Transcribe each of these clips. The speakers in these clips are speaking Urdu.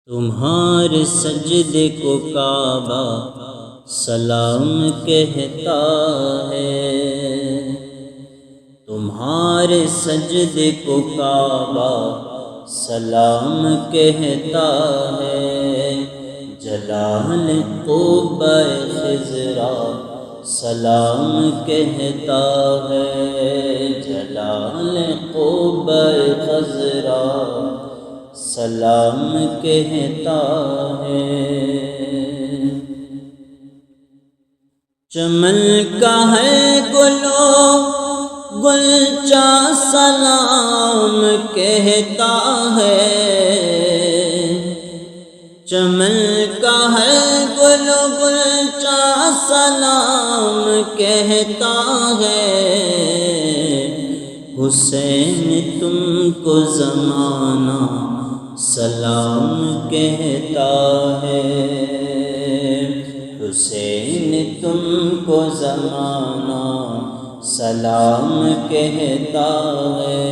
تمہارے سجدے کو کعبہ سلام کہتا ہے، تمہارے سجدے کو کعبہ سلام کہتا ہے، جلال قبہ خضرا سلام کہتا ہے، جلال قبہ خضرا سلام کہتا ہے۔ چمن کا ہے گلو گلچا سلام کہتا ہے، چمن کا ہے گلو گلچا سلام کہتا ہے، حسین تم کو زمانہ سلام کہتا ہے، حسین تم کو زمانہ سلام کہتا ہے،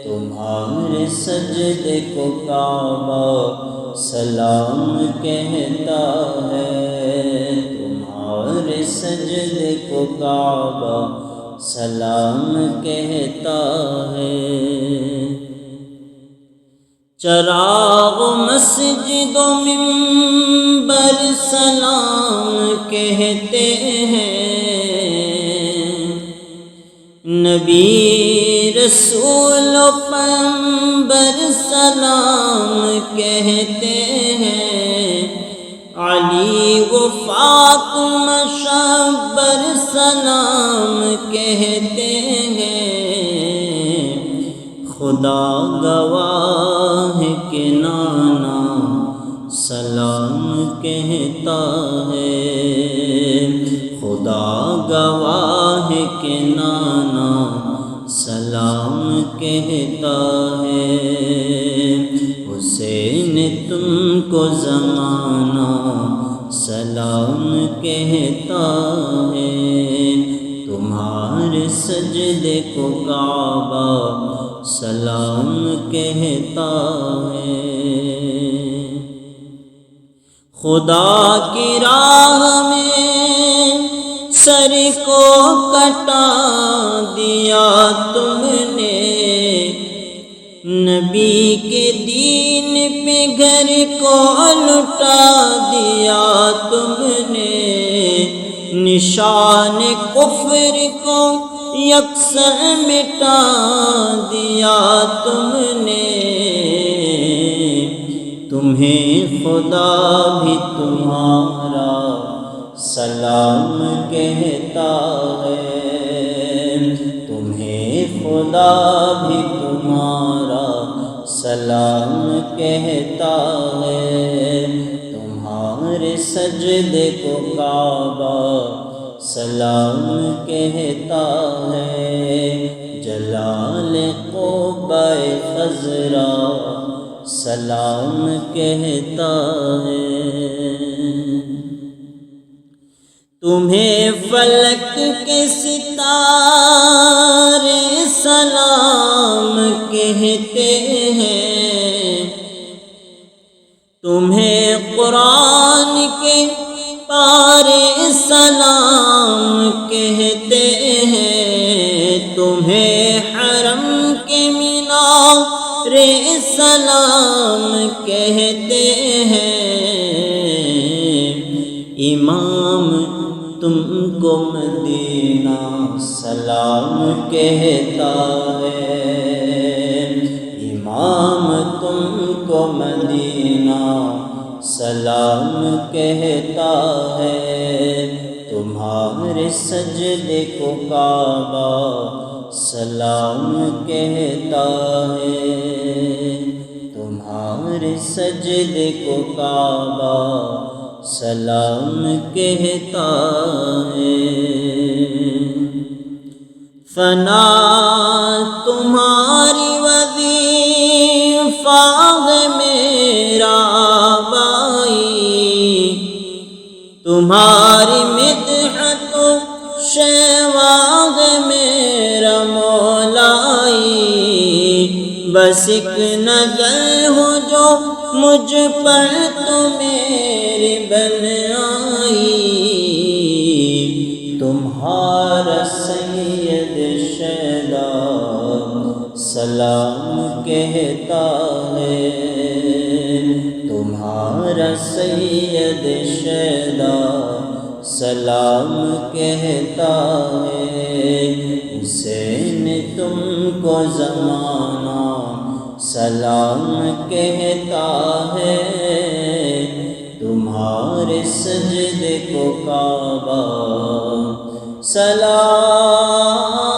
تمہارے سجدے کو کعبہ سلام کہتا ہے، تمہارے سجدے کو کعبہ سلام کہتا ہے۔ چراغ مسجد و منبر سلام کہتے ہیں، نبی رسول و پیغمبر سلام کہتے ہیں، علی و فاطمہ شبر سلام کہتے ہیں، خدا گواہ کہ نانا سلام کہتا ہے، خدا گواہ کہ نانا سلام کہتا ہے، حسین تم کو زمانہ سلام کہتا ہے، تمہارے سجدے کو کعبہ سلام کہتا ہے۔ خدا کی راہ میں سر کو کٹا دیا تم نے، نبی کے دین پہ گھر کو لٹا دیا تم نے، نشان کفر کو یکسر مٹا دیا تم نے، تمہیں خدا بھی تمہارا سلام کہتا ہے، تمہیں خدا بھی تمہارا سلام کہتا ہے، تمہارے سجدے کو کعبہ سلام کہتا ہے، جلال قبہ خضرا سلام کہتا ہے، تمہیں فلک کے ستارے سلام کہتے ہیں، تمہیں قرآن کے پارے سلام کہتے ہیں، تمہیں حرم کے مینارے سلام کہتے ہیں، امام تم کو مدینہ سلام کہتا ہے، امام تم کو مدینہ سلام کہتا ہے، تمہارے سجدے کو کعبہ سلام کہتا ہے، تمہارے سجدے کو کعبہ سلام کہتا ہے، فنا تمہاری وظیفہ ہے میرا بائی، تمہاری مدحت و شیوا ہے میرا مولائی، بس ایک نظر ہو جو مجھ پر تو میری بن آئی، تمہارا سید شیدا سلام کہتا ہے، تمہارا سید شیدا سلام کہتا ہے، حسین تم کو زمانہ سلام کہتا ہے، تمہارے سجدے کو کعبہ سلام